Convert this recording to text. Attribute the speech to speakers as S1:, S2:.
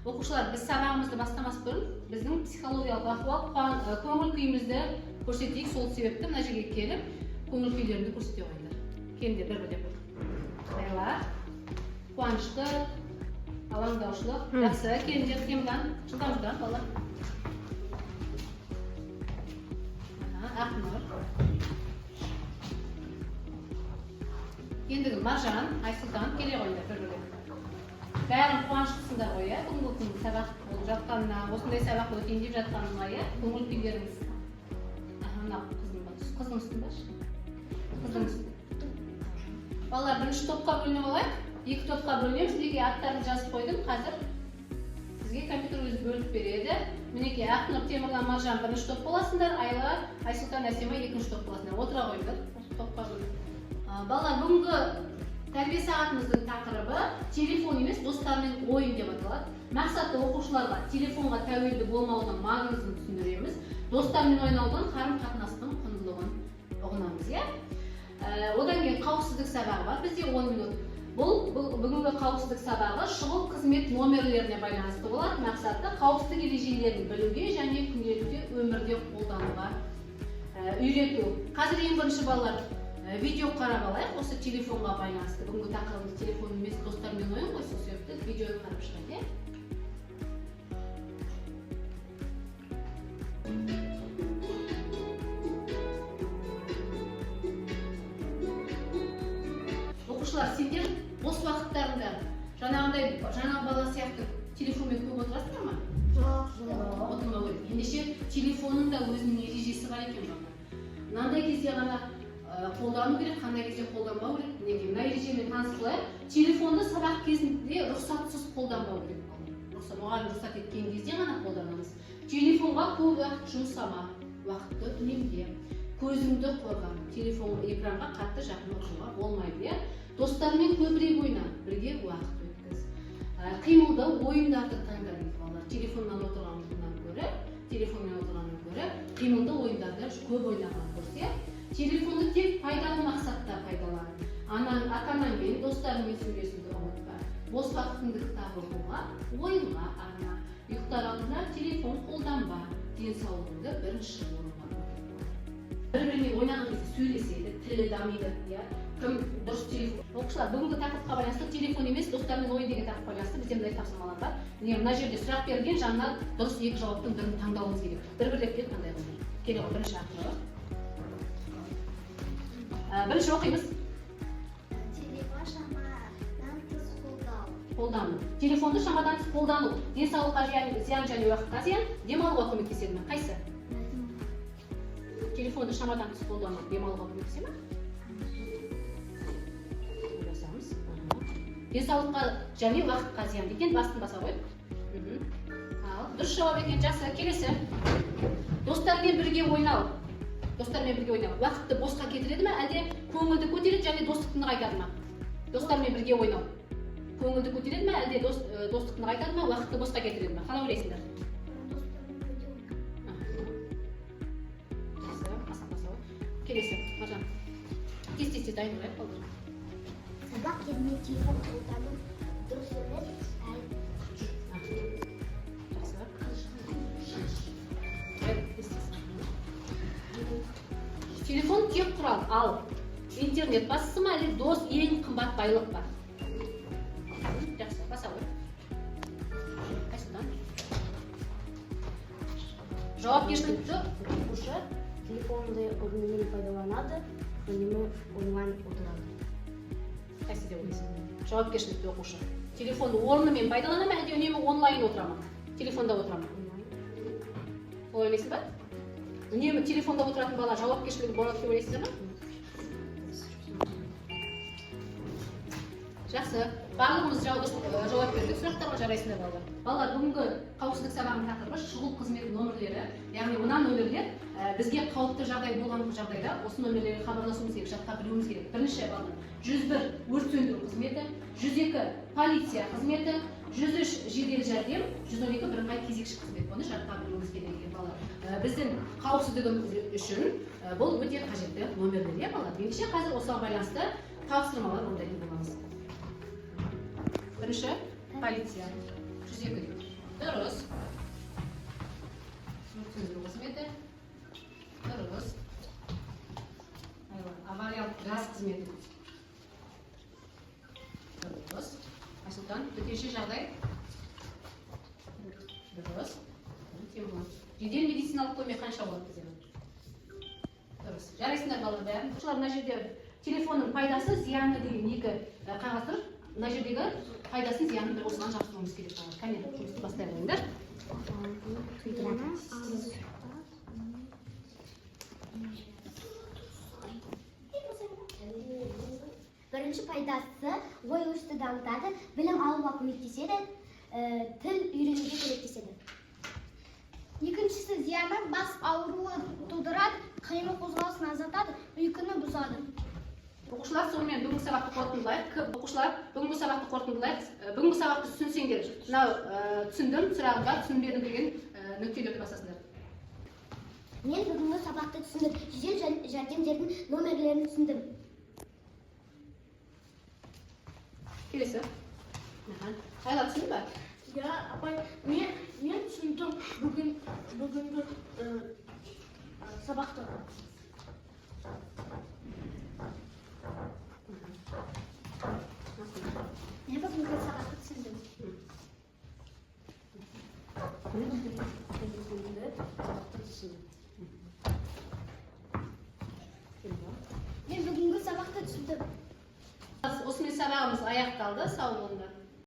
S1: Оқушылар, біз сабағымызды бастамас бұрын біздің психологиялық ахуал, көңіл күйімізді көрсетейік. Сол себепті мына жерге келіп, көңіл күйлеріңді көрсете қойыңдар. Келіңдер бір-бірлеп. Айла, қуанышты, алаңдаушылық, жақсы, келіңдер, қимылдан, жылдам бала. Ақнұр. Ендігі Маржан, Айсұлтан, келе қойыңдар бір-бірлеп. Бәрін қуаныштысыңдар ғой, бүгінгі күнгі сабақ болып жатқанына, осындай сабақ өтейін деп жатқанына, көңіл күйлеріңіз. Мына қыздың үстін баш. Қыздың үстін. Балалар, бірінші топқа бөлініп алайық. Екі топқа бөлінеміз. Сіздерге аттарын жазып қойдым. Қазір сізге компьютер өзі бөліп береді. Мінекей Ақнұр, Темірлан, Маржан бірінші топ боласыңдар. Айла, Айсұлтан, Әсема екінші топ боласыңдар. Отыра қойыңдар. Топқа бөлініп. Балалар, бүгінгі тәрбие сағатымыздың тақырыбы телефон емес, достармен ойын деп аталады. Мақсаты оқушыларға телефонға тәуелді болмаудың маңызын түсіндіреміз. Достармен ойнаудың қарым-қатынастың құндылығын ұғынамыз, Одан кейін қауіпсіздік сабағы бар. Бізде 10 минут. Бұл бүгінгі қауіпсіздік сабағы шұғыл қызмет номерлеріне байланысты болады. Мақсаты қауіпсіздік ережелерін білуге және күнделікті өмірде қолдануға үйрету. Қазір ең бірінші балалар видео қарап алайық, осы телефонға байланысты. Бүгінгі тақырыбымыз телефон емес, достармен ойын ғой, сол себепті видеоны қарап шығайық, Оқушылар, сендер бос уақыттарында жаңағы бала сияқты телефонмен көп отырасыңдар ма? Жоқ. Отырмау керек. Ендеше телефонның да өзінің ережесі бар екен бала. Мынандай кезде ғана қолдану керек, қандай кезде қолданбау керек. Неге? Мына ережемен танысып алайық. Телефонды сабақ кезінде рұқсатсыз қолданбау керек. Мұғалім рұқсат еткен кезде ғана қолданамыз. Телефонға көп уақыт жұмсама, уақытты үнемде, көзіңді қорға, телефон экранға қатты жақын отыруға болмайды. Достармен көбірек ойна, бірге уақыт өткіз. Қимылды ойындарды таңда дейді балалар. Телефоннан отырғаннан көрі, қимылды ойындарды көп ойнаған көрсе, телефонды тек пайдалы мақсатта пайдалан. Ата-анамен, достарымен сөйлесуді ұмытпа. Бос уақытыңды кітап оқуға, ойынға арна. Ұйықтар алдында телефон қолданба. Денсаулығыңды бірінші орынға қой. Бір-бірімен ойнаған кезде сөйлеседі, тілі дамиды, Кім дұрыс телефон? Оқушылар, бүгінгі тақырыпқа байланысты телефон емес, достармен ойын деген тақырыпқа байланысты бізде мындай тапсырмалар бар. Мына жерде сұрақ берілген, жанына дұрыс екі жауаптың бірін таңдауыңыз керек. Бір-бірлеп келіп қандай қылды? Келе ғой, бірінші Ақнұр. Бірінші оқимыз.
S2: Телефон шамадан тыс
S1: қолдану. Телефонды шамадан тыс қолдану. Денсаулыққа зиян және уақытқа зиян, демалуға көмектеседі ме? Қайсы? Телефонды шамадан тыс қолдану демалуға көмектеседі ме? Денсаулыққа және уақытқа зиян екен, бастын баса қойып. Дұрыс жауап екен, жақсы. Келесі. Достармен бірге ойнау. Уақытты босқа кетіреді ме, әлде көңілді көтереді және достықты нығайтады ма? Достармен бірге ойнау. Көңілді көтереді ме, әлде достықты нығайтады ма, уақытты босқа кетіреді ме? Қалай ойлайсыңдар? Жақсы, асан баса қойып. Келесі, Маржан. Тез дайын болайық, балдар.
S2: Сабақ кезінде телефон қолдану дұрыс емес,
S1: Телефон тек құрал, ал интернет басысы ма, әлде дос ең қымбат байлық бар? Жақсы, баса қой. Айсұлтан. Жауапкершілікті
S3: оқушы телефонды орнымен пайдаланады, үнемі онлайн отырады.
S1: Қайсы деп ойлайсың? Жауапкершілікті оқушы. Телефонды орнымен пайдалана ма, әлде үнемі онлайн отыра ма? Телефонда отыра ма? Олай ойлайсың ба? Үнемі телефонда отыратын бала жауапкершілігі болады деп ойлайсыздар ма? Жақсы. Барлығымыз жауап бердік. Сұрақтарға жарайсыңдар балалар. Балалар, бүгінгі қауіпсіздік сабағының тақырыбы шұғыл қызмет номерлері. Яғни мына нөмірлер бізге қауіпті жағдай болған жағдайда осы нөмірлерге хабарласуымыз керек, жатқа білуіміз керек. Бірінші балалар, 101 өрт сөндіру қызметі, 102 полиция қызметі, 103 жедел жәрдем, 112 бірыңғай кезекші қызмет. Бұны жатқа білуіміз керек екен балалар. Біздің қауіпсіздігіміз үшін бұл өте қажетті нөмірлер, балалар. Ендеше қазір осыған байланысты тапсырмалар орындайтын боламыз. Бірінші полиция, 102. Dürüst. Tutunuzu hizmeti. Dürüst. Avariyal gaz hizmeti. Dürüst. Aşıdan öteki жағдай. Dürüst. Жедел медициналық көмек қанша болады бізде? Дұрыс. Жарайсыңдар балалар бәрін. Оқушылар мына жерде телефонның пайдасы, зияны деген екі қағаз тұр. Мына жердегі пайдасын, зиянын бір осыған жабыстыруымыз керек болады. Кәне, жұмысты бастай қойыңдар.
S2: Birinchi paydasi ой o'sishni damытады, bilim alуға көмектеседі, til үйренуге көмектеседі. Екіншісі зияны бас ауруы тудырады, қимыл қозғалысын азайтады, ұйқыны бұзады.
S1: Оқушылар сонымен бүгінгі сабақты қорытындылайық. Оқушылар бүгінгі сабақты қорытындылайық. Бүгінгі сабақты түсінсеңдер, мынау түсіндім, сұрағым бар, түсінбедім деген нүктелерді басасыңдар.
S2: Мен бүгінгі сабақты түсіндім, жедел жәрдемдердің номерлерін түсіндім.
S1: Келесі. Қайла түсіндің бе?
S3: Ya, apay, men tushundim bugungi sabaqda.
S2: Men бүгінгі сабақты түсіндім.
S3: Men bugungi sabaqda tushundim.
S1: Осымен сабағымыз аяқталды. Сау болыңдар.